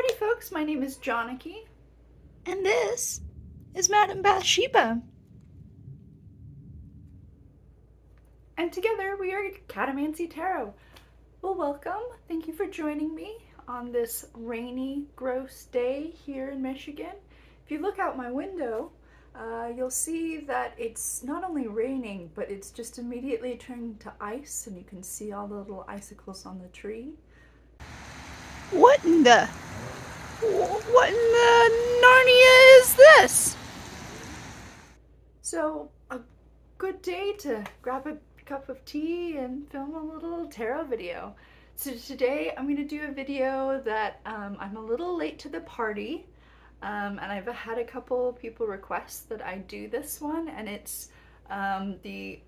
Alrighty, folks, my name is Janaki. And this is Madame Bathsheba. And together we are Catamancy Tarot. Well, welcome. Thank you for joining me on this rainy, gross day here in Michigan. If you look out my window, you'll see that it's not only raining, but it's just immediately turning to ice, and you can see all the little icicles on the tree. What in the Narnia is this? So, a good day to grab a cup of tea and film a little tarot video. So today I'm going to do a video that I'm a little late to the party, and I've had a couple people request that I do this one, and it's the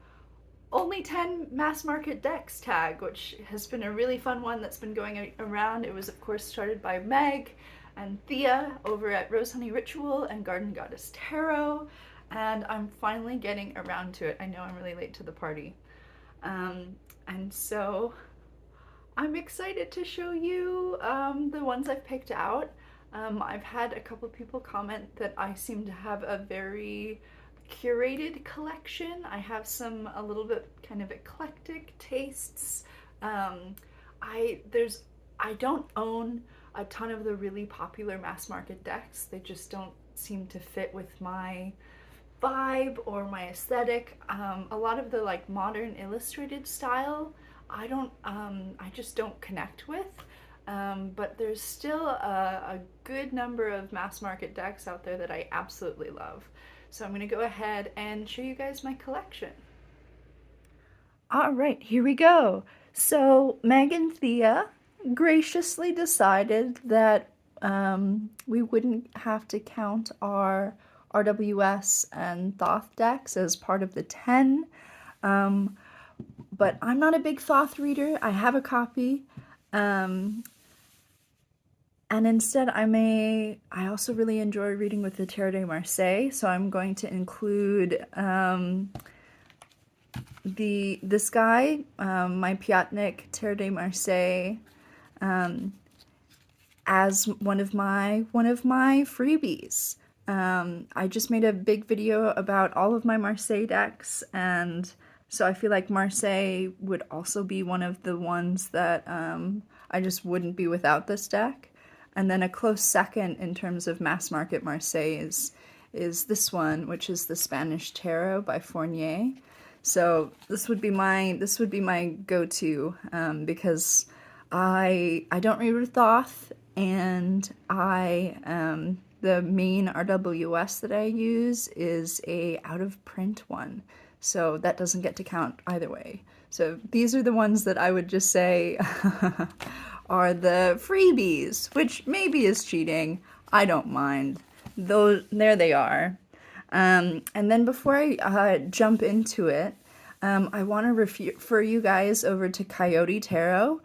only 10 mass market decks tag, which has been a really fun one that's been going around. It was of course started by Meg and Thea over at Rose Honey Ritual and Garden Goddess Tarot, and I'm finally getting around to it. I know I'm really late to the party. And so I'm excited to show you the ones I've picked out. I've had a couple people comment that I seem to have a very curated collection. I have some a little bit kind of eclectic tastes. I don't own a ton of the really popular mass market decks. They just don't seem to fit with my vibe or my aesthetic. A lot of the like modern illustrated style, I just don't connect with. But there's still a good number of mass market decks out there that I absolutely love. So I'm going to go ahead and show you guys my collection. All right, here we go. So Meg and Thea graciously decided that we wouldn't have to count our RWS and Thoth decks as part of the 10. But I'm not a big Thoth reader. I have a copy. And instead, I also really enjoy reading with the Tarot de Marseille, so I'm going to include this guy, my Piatnik Tarot de Marseille, as one of my freebies. I just made a big video about all of my Marseille decks, and so I feel like Marseille would also be one of the ones that I just wouldn't be without this deck. And then a close second in terms of mass market Marseille is this one, which is the Spanish Tarot by Fournier. So this would be my go-to because I don't read with Thoth, and the main RWS that I use is a out of print one, so that doesn't get to count either way. So these are the ones that I would just say are the freebies, which maybe is cheating. I don't mind. There they are. And then before I jump into it, I want to refer you guys over to Coyote Tarot.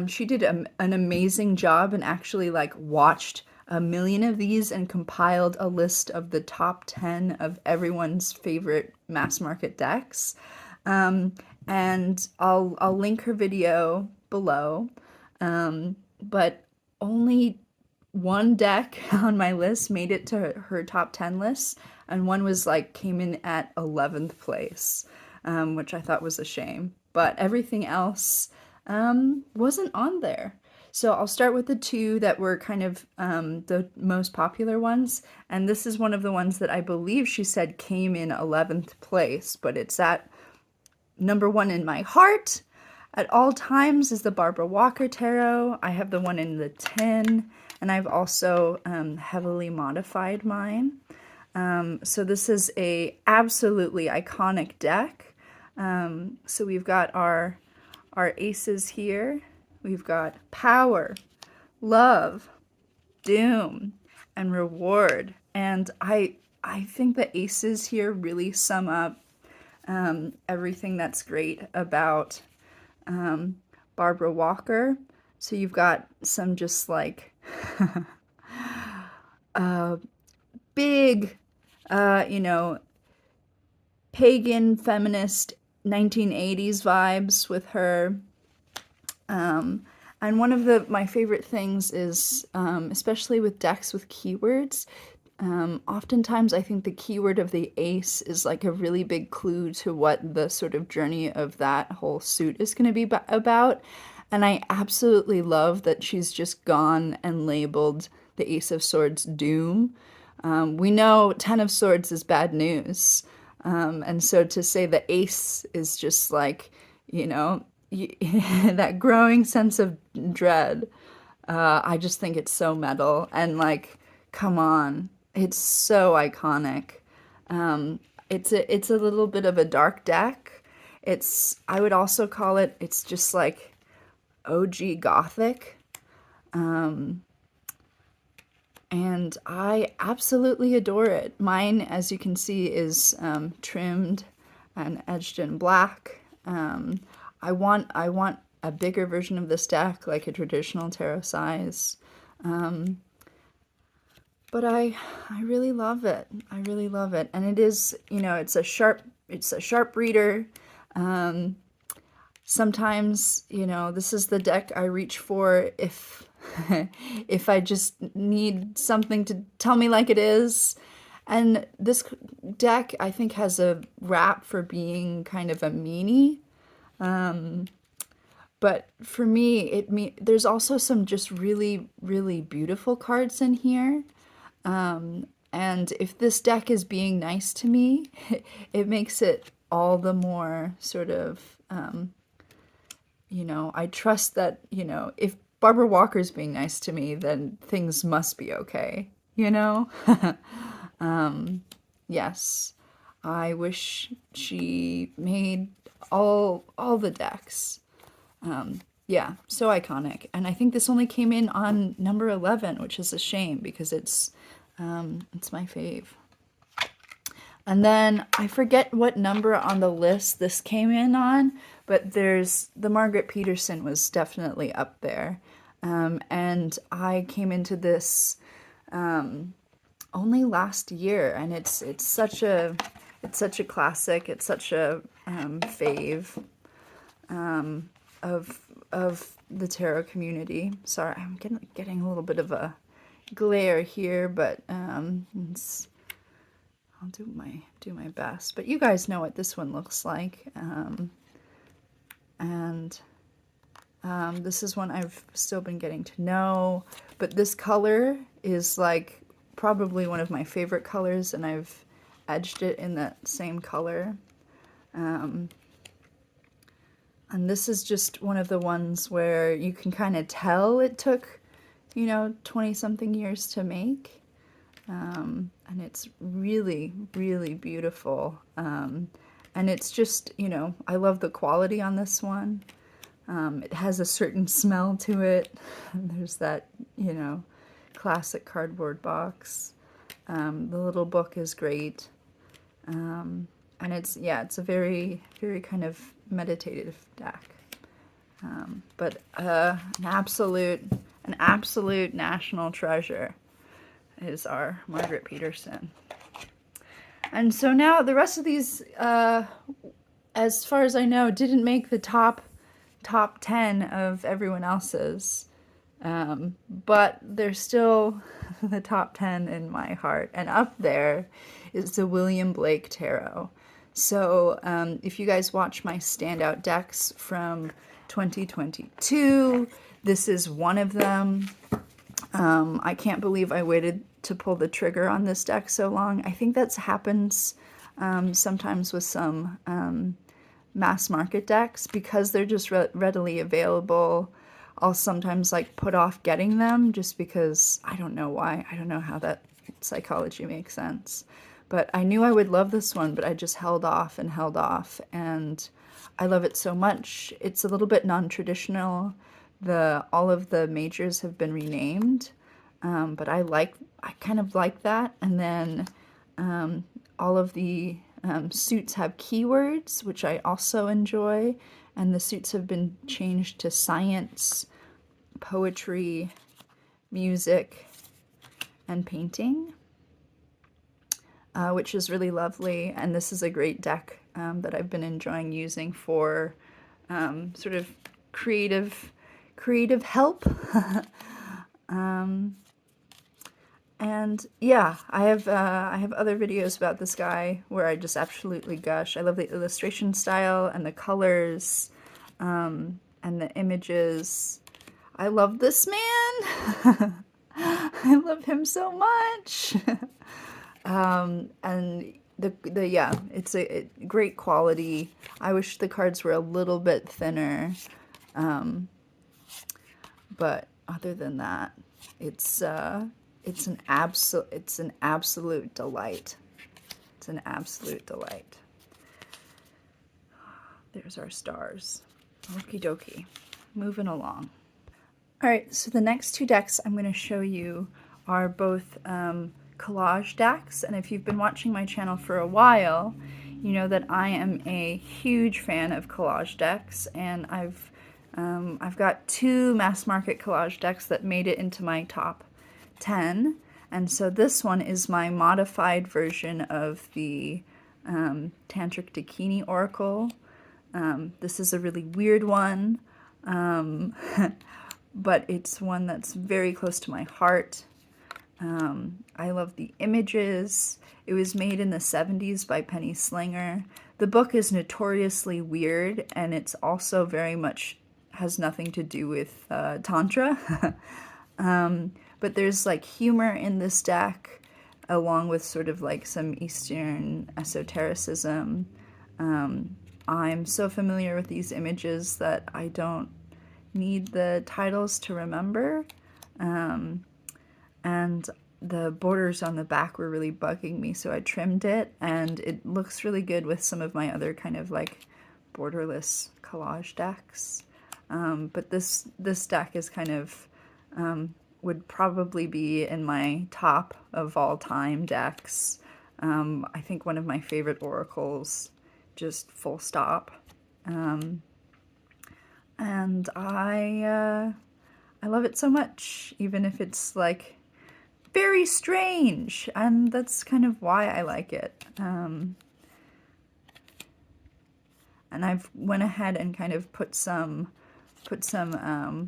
She did an amazing job and actually watched a million of these and compiled a list of the top 10 of everyone's favorite mass market decks. And I'll link her video below. But only one deck on my list made it to her top 10 list, and one was came in at 11th place, which I thought was a shame. But everything else wasn't on there. So I'll start with the two that were kind of the most popular ones, and this is one of the ones that I believe she said came in 11th place, but it's at number one in my heart at all times is the Barbara Walker Tarot. I have the one in the 10, and I've also heavily modified mine. So this is a absolutely iconic deck. So we've got our aces here. We've got power, love, doom, and reward. And I think the aces here really sum up everything that's great about Barbara Walker. So you've got some just big, pagan feminist 1980s vibes with her. And And one of my favorite things is, especially with decks with keywords, oftentimes I think the keyword of the ace is like a really big clue to what the sort of journey of that whole suit is going to be about. And I absolutely love that she's just gone and labeled the Ace of Swords doom. We know Ten of Swords is bad news. And so to say the ace is just like, you know, that growing sense of dread, I just think it's so metal. And like, come on, it's so iconic. It's a little bit of a dark deck. I would also call it, it's just like OG Gothic. And I absolutely adore it. Mine, as you can see, is trimmed and edged in black. I want a bigger version of this deck, like a traditional tarot size. But I really love it. I really love it. And it is, you know, it's a sharp reader. Sometimes, you know, this is the deck I reach for if if I just need something to tell me like it is. And this deck, I think, has a rap for being kind of a meanie. But for me, there's also some just really, really beautiful cards in here. And if this deck is being nice to me, it makes it all the more sort of, you know, I trust that, you know, if Barbara Walker's being nice to me, then things must be okay, you know? Yes, I wish she made all the decks. Yeah, so iconic. And I think this only came in on number 11, which is a shame because it's my fave. And then I forget what number on the list this came in on, but there's the Margaret Peterson was definitely up there. And I came into this only last year, and it's such a classic. It's such a fave of the tarot community. Sorry, I'm getting a little bit of a glare here, but I'll do my best. But you guys know what this one looks like, and this is one I've still been getting to know. But this color is like probably one of my favorite colors, and I've edged it in that same color. And this is just one of the ones where you can kind of tell it took, you know, 20-something years to make. And it's really, really beautiful. And it's just, you know, I love the quality on this one. It has a certain smell to it. There's that, you know, classic cardboard box. The little book is great. And it's a very, very kind of meditative deck. But an absolute national treasure is our Margaret Peterson. And so now the rest of these, as far as I know, didn't make the top 10 of everyone else's. But they're still the top 10 in my heart. And up there is the William Blake Tarot. So if you guys watch my standout decks from 2022, this is one of them. I can't believe I waited to pull the trigger on this deck so long. I think that happens sometimes with some mass market decks because they're just readily available. I'll sometimes like put off getting them just because I don't know why. I don't know how that psychology makes sense. But I knew I would love this one, but I just held off, and I love it so much. It's a little bit non-traditional. All of the majors have been renamed, but I kind of like that. And then all of the suits have keywords, which I also enjoy, and the suits have been changed to science, poetry, music, and painting. Which is really lovely, and this is a great deck that I've been enjoying using for sort of creative creative help. And yeah, I have other videos about this guy where I just absolutely gush. I love the illustration style and the colors, and the images. I love this man. I love him so much. And yeah, it's a great quality. I wish the cards were a little bit thinner, but other than that, it's an absolute delight. It's an absolute delight. There's our stars. Okie dokie. Moving along. Alright, so the next two decks I'm going to show you are both collage decks, and if you've been watching my channel for a while, you know that I am a huge fan of collage decks, and I've got two mass market collage decks that made it into my top 10, and so this one is my modified version of the Tantric Bikini Oracle. This is a really weird one, but it's one that's very close to my heart. I love the images. It was made in the 70s by Penny Slinger. The book is notoriously weird, and it's also very much has nothing to do with Tantra. But there's like humor in this deck, along with sort of like some Eastern esotericism. I'm so familiar with these images that I don't need the titles to remember. And the borders on the back were really bugging me, so I trimmed it, and it looks really good with some of my other kind of like borderless collage decks. But this deck is kind of would probably be in my top of all time decks. I think one of my favorite oracles, just full stop. And I love it so much, even if it's like very strange, and that's kind of why I like it. And I've went ahead and kind of put some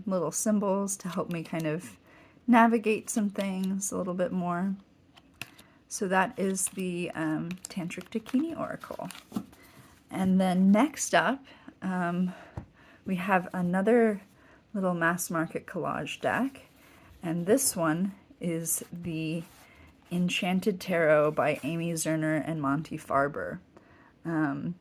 little symbols to help me kind of navigate some things a little bit more. So that is the Tantric Bikini Oracle. And then next up, we have another little mass market collage deck, and this one is the Enchanted Tarot by Amy Zerner and Monty Farber. And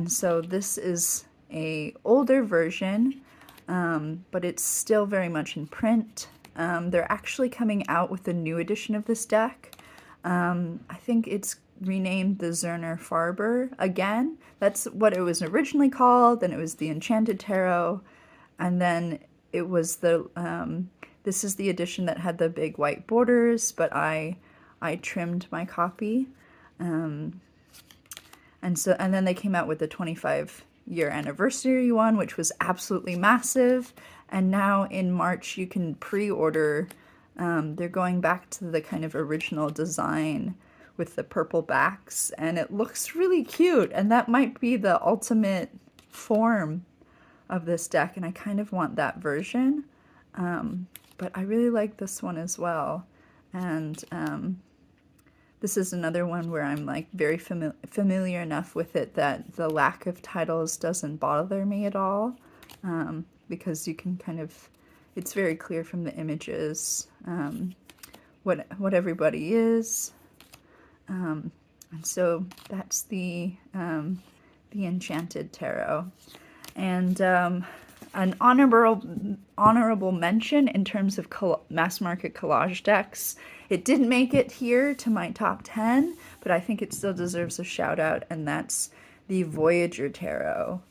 so this is a older version, but it's still very much in print. They're actually coming out with a new edition of this deck. I think it's renamed the Zerner Farber again. That's what it was originally called, and it was the Enchanted Tarot, and then it was the this is the edition that had the big white borders, but I trimmed my copy. And then they came out with the 25-year anniversary one, which was absolutely massive. And now in March you can pre-order. They're going back to the kind of original design with the purple backs, and it looks really cute. And that might be the ultimate form of this deck, and I kind of want that version. But I really like this one as well. And this is another one where I'm like very familiar enough with it that the lack of titles doesn't bother me at all, because you can kind of, it's very clear from the images what everybody is. And so that's the Enchanted Tarot. And an honorable mention in terms of mass market collage decks. It didn't make it here to my top 10, but I think it still deserves a shout out, and that's the Voyager Tarot,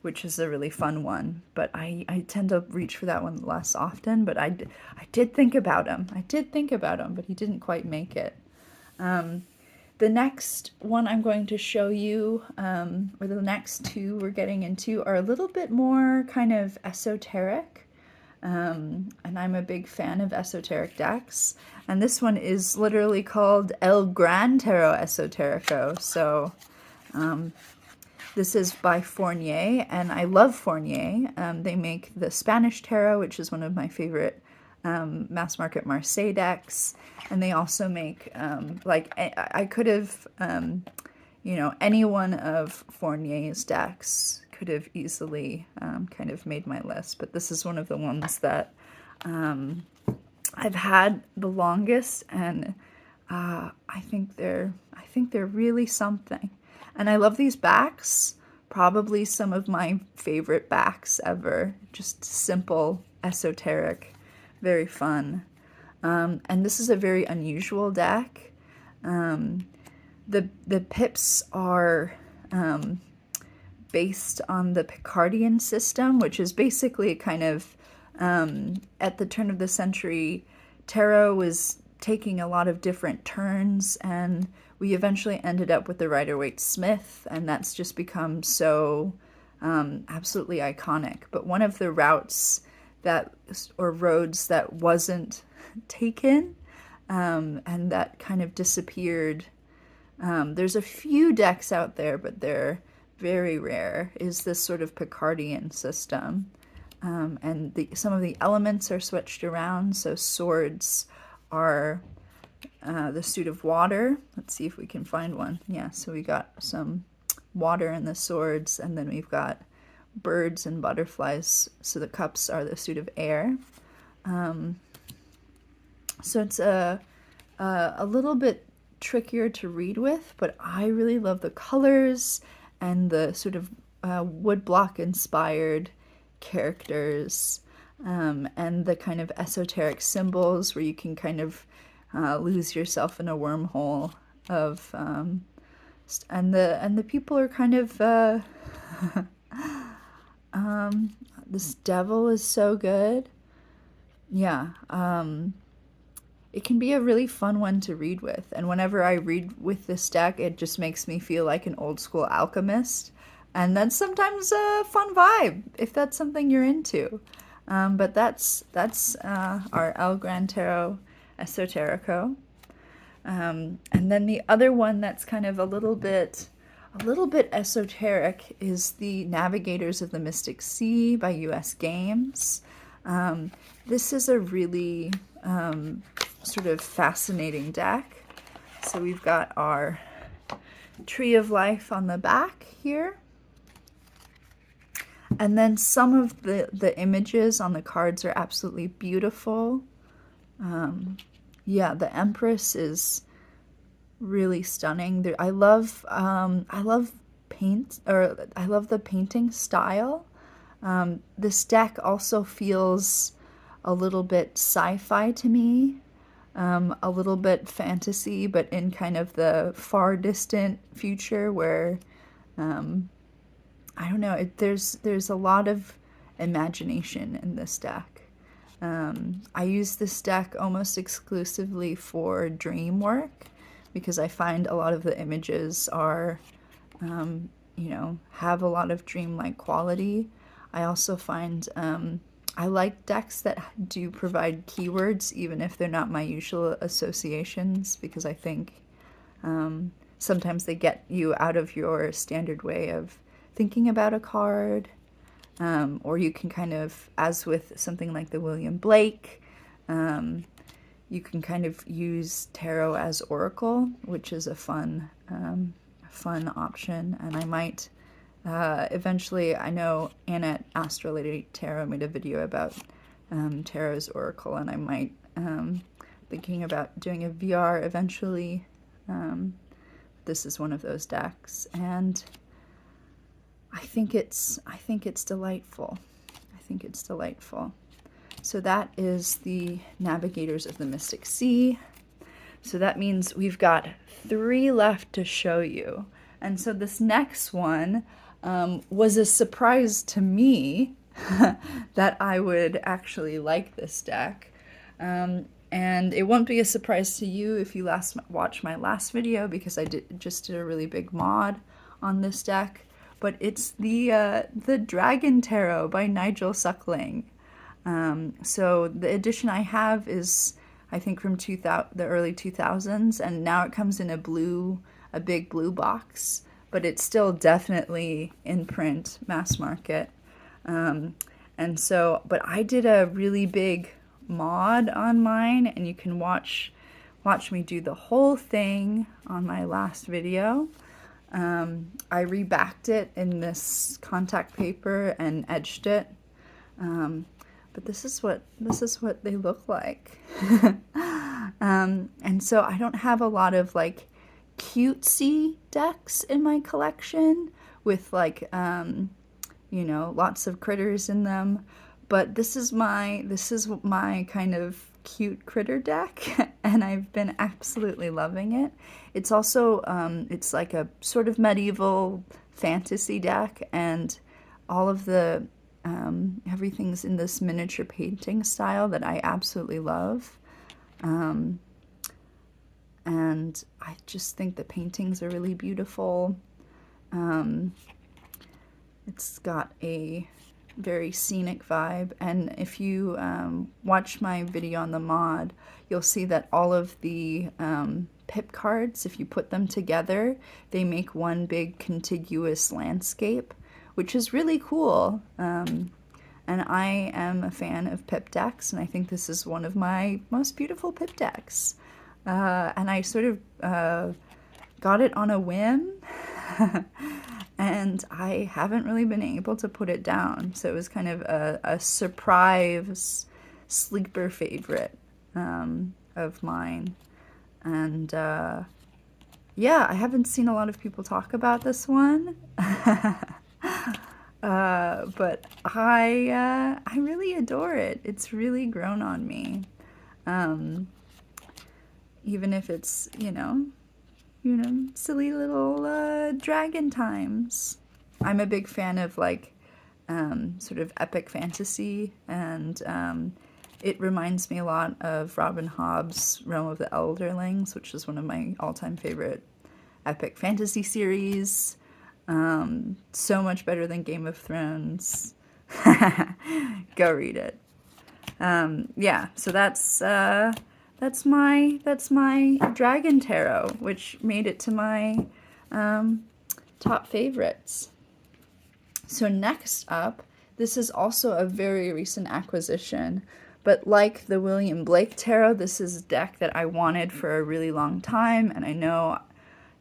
which is a really fun one. But I tend to reach for that one less often, but I did think about him. But he didn't quite make it. The next one I'm going to show you, or the next two we're getting into, are a little bit more kind of esoteric, and I'm a big fan of esoteric decks, and this one is literally called El Gran Tarot Esoterico, so This is by Fournier, and I love Fournier. They make the Spanish Tarot, which is one of my favorite mass market Marseille decks, and they also make, like, I could have, you know, any one of Fournier's decks could have easily kind of made my list, but this is one of the ones that I've had the longest, and I think they're really something. And I love these backs, probably some of my favorite backs ever. Just simple, esoteric, very fun. And this is a very unusual deck. The pips are based on the Picardian system, which is basically kind of, at the turn of the century, tarot was taking a lot of different turns, and we eventually ended up with the Rider-Waite-Smith, and that's just become so absolutely iconic. But one of the routes that, or roads that wasn't taken, and that kind of disappeared, there's a few decks out there, but they're very rare, is this sort of Picardian system. And some of the elements are switched around, so swords are the suit of water. Let's see if we can find one. Yeah, so we got some water in the swords, and then we've got birds and butterflies, so the cups are the suit of air. So it's a little bit trickier to read with, but I really love the colors and the sort of woodblock inspired characters, and the kind of esoteric symbols where you can kind of lose yourself in a wormhole of, and the people are kind of, this devil is so good. Yeah, it can be a really fun one to read with, and whenever I read with this deck, it just makes me feel like an old school alchemist, and that's sometimes a fun vibe if that's something you're into. But that's our El Gran Tarot Esoterico. And then the other one that's kind of a little bit esoteric is the Navigators of the Mystic Sea by US Games. This is a really sort of fascinating deck. So we've got our Tree of Life on the back here. And then some of the images on the cards are absolutely beautiful. Yeah, the Empress is really stunning. I love the painting style. This deck also feels a little bit sci-fi to me, a little bit fantasy, but in kind of the far distant future where, I don't know, there's a lot of imagination in this deck. I use this deck almost exclusively for dream work because I find a lot of the images are, you know, have a lot of dreamlike quality. I also find I like decks that do provide keywords even if they're not my usual associations, because I think sometimes they get you out of your standard way of thinking about a card. Or you can kind of, as with something like the William Blake, you can kind of use tarot as oracle, which is a fun option. And I might eventually, I know Anna at Astrolady Tarot made a video about tarot as oracle, and I might thinking about doing a VR eventually. This is one of those decks, and I think it's delightful. I think it's delightful. So that is the Navigators of the Mystic Sea. So that means we've got 3 left to show you. And so this next one was a surprise to me that I would actually like this deck. And it won't be a surprise to you if you watched my last video, because I just did a really big mod on this deck. But it's the Dragon Tarot by Nigel Suckling. So the edition I have is, I think, from the early 2000s, and now it comes in a big blue box. but it's still definitely in print, mass market. And so, but I did a really big mod on mine, and you can watch me do the whole thing on my last video. I rebacked it in this contact paper and edged it. But this is what they look like. And so I don't have a lot of like cutesy decks in my collection with like you know, lots of critters in them, but this is my kind of cute critter deck, and I've been absolutely loving it. It's also it's like a sort of medieval fantasy deck, and all of the everything's in this miniature painting style that I absolutely love. And I just think the paintings are really beautiful. It's got a very scenic vibe, and if you watch my video on the mod, you'll see that all of the pip cards, if you put them together, they make one big contiguous landscape, which is really cool. And I am a fan of pip decks, and I think this is one of my most beautiful pip decks. And I sort of got it on a whim. And I haven't really been able to put it down. So it was kind of a surprise sleeper favorite of mine. And yeah, I haven't seen a lot of people talk about this one. But I really adore it. It's really grown on me. Even if it's, silly little dragon times. I'm a big fan of like sort of epic fantasy, and it reminds me a lot of Robin Hobb's Realm of the Elderlings, which is one of my all-time favorite epic fantasy series. So much better than Game of Thrones. Go read it. Yeah, so that's my Dragon Tarot, which made it to my top favorites. So next up, this is also a very recent acquisition, but like the William Blake Tarot, this is a deck that I wanted for a really long time, and I know,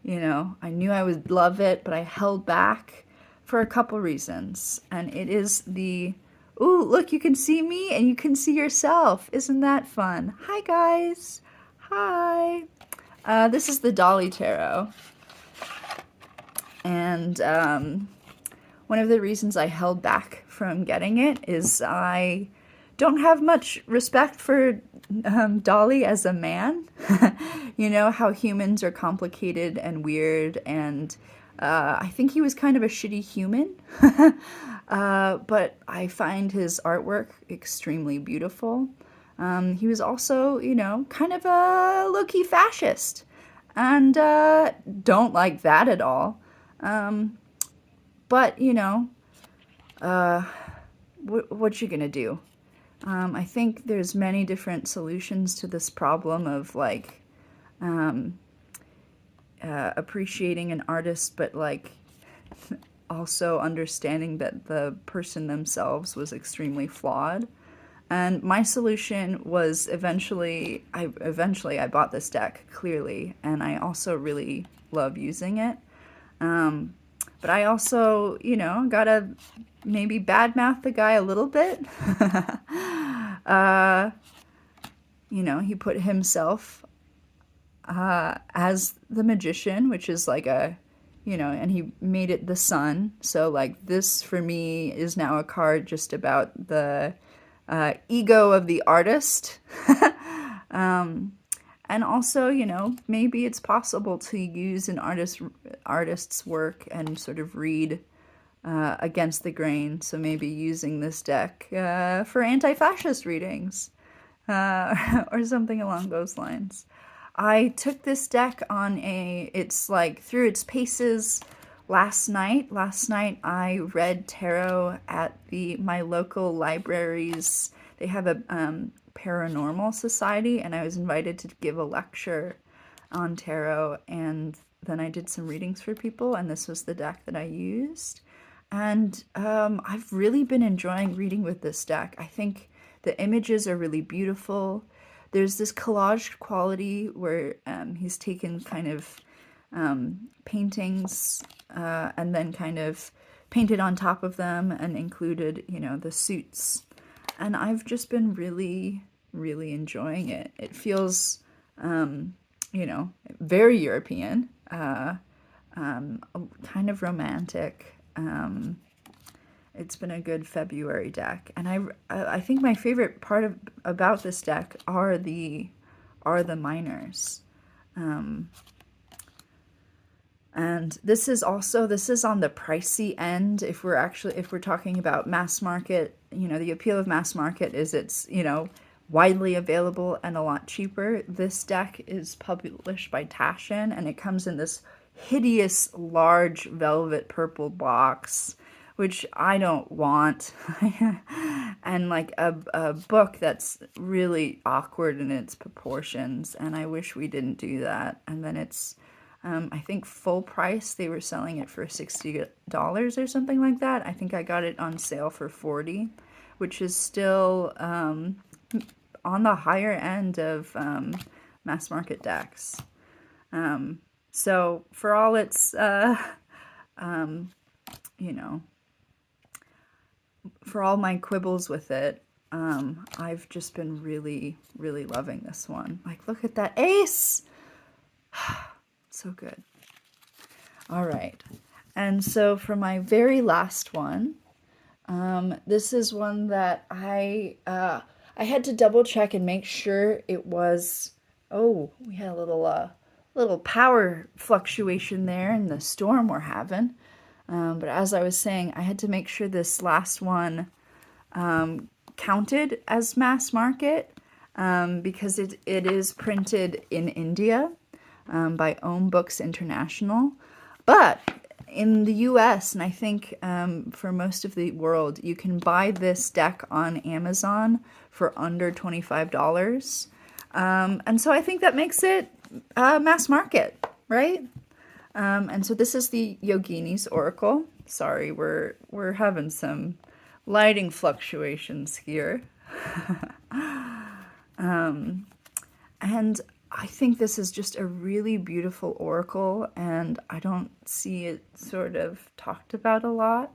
I knew I would love it, but I held back for a couple reasons. And it is the, ooh, look, you can see me and you can see yourself. Isn't that fun? Hi, guys. Hi. This is the Dolly Tarot. And one of the reasons I held back from getting it is I don't have much respect for Dolly as a man. You know how humans are complicated and weird, and I think he was kind of a shitty human. But I find his artwork extremely beautiful. He was also, kind of a low-key fascist, and don't like that at all. But, what you gonna do? I think there's many different solutions to this problem of, like, appreciating an artist, but, like, also understanding that the person themselves was extremely flawed. And my solution was eventually I bought this deck, clearly, and I also really love using it. But I also, gotta maybe badmouth the guy a little bit. He put himself as the magician, which is like and he made it the sun. So, like, this for me is now a card just about the ego of the artist. And also, maybe it's possible to use an artist's work and sort of read against the grain. So maybe using this deck for anti-fascist readings or something along those lines. I took this deck on through its paces last night. Last night I read tarot at my local libraries. They have a paranormal society, and I was invited to give a lecture on tarot, and then I did some readings for people, and this was the deck that I used. And I've really been enjoying reading with this deck. I think the images are really beautiful. There's this collage quality where he's taken kind of paintings and then kind of painted on top of them and included, you know, the suits. And I've just been really, really enjoying it. It feels, you know, very European, kind of romantic. It's been a good February deck, and I think my favorite part about this deck are the minors. And this is on the pricey end. If we're talking about mass market, you know, the appeal of mass market is it's, you know, widely available and a lot cheaper. This deck is published by Taschen, and it comes in this hideous large velvet purple box, which I don't want. And like a book that's really awkward in its proportions, and I wish we didn't do that. And then it's I think full price, they were selling it for $60 or something like that. I think I got it on sale for $40, which is still on the higher end of mass market decks. So for all its, you know, for all my quibbles with it, I've just been really, really loving this one. Like, look at that ace! So good. All right. And so for my very last one, this is one that I had to double check and make sure it was, oh, we had a little power fluctuation there in the storm we're having. But as I was saying, I had to make sure this last one counted as mass market because it is printed in India by Ohm Books International. But in the US, and I think for most of the world, you can buy this deck on Amazon for under $25. And so I think that makes it mass market, right? And so this is the Yoginis Oracle. Sorry, we're having some lighting fluctuations here. And I think this is just a really beautiful oracle, and I don't see it sort of talked about a lot.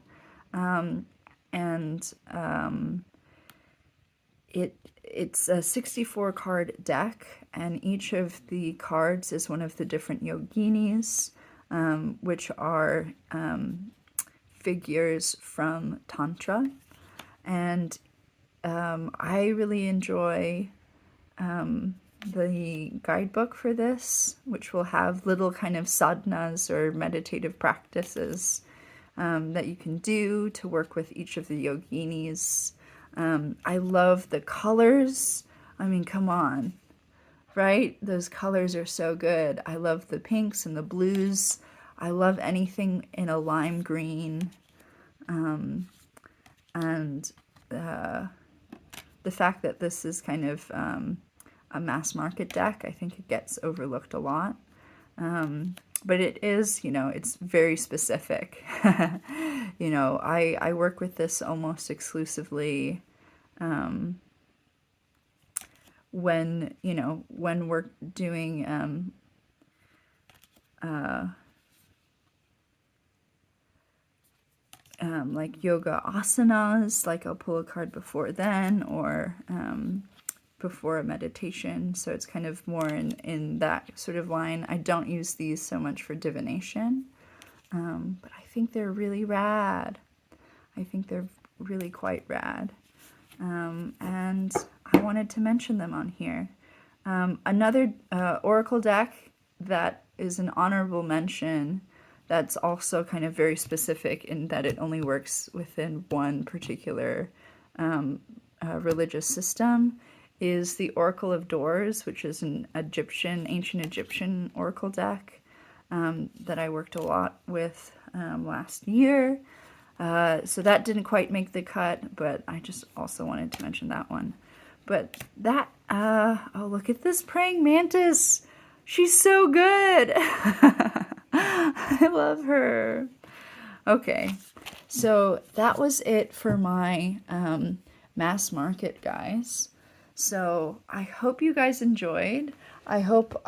It's a 64 card deck, and each of the cards is one of the different yoginis, which are figures from Tantra. And I really enjoy the guidebook for this, which will have little kind of sadhanas or meditative practices that you can do to work with each of the yoginis. I love the colors. I mean, come on, right? Those colors are so good. I love the pinks and the blues. I love anything in a lime green. And the fact that this is kind of a mass market deck, I think it gets overlooked a lot. But it is, you know, it's very specific. You know, I work with this almost exclusively when we're doing like yoga asanas, like I'll pull a card before then, or before a meditation. So it's kind of more in that sort of line. I don't use these so much for divination, but I think they're really rad. I think they're really quite rad. And I wanted to mention them on here. Another oracle deck that is an honorable mention, that's also kind of very specific in that it only works within one particular religious system, is the Oracle of Doors, which is an ancient Egyptian oracle deck that I worked a lot with last year. So that didn't quite make the cut, but I just also wanted to mention that one. But that, oh, look at this praying mantis. She's so good. I love her. Okay, so that was it for my mass market, guys. So I hope you guys enjoyed. I hope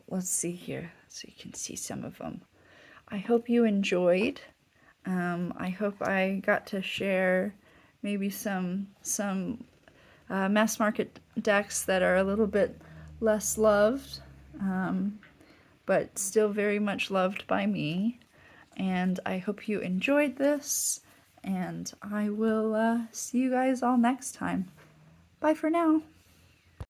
let's see here so you can see some of them. I hope you enjoyed. I hope I got to share maybe some mass market decks that are a little bit less loved, but still very much loved by me. And I hope you enjoyed this, and I will see you guys all next time. Bye for now.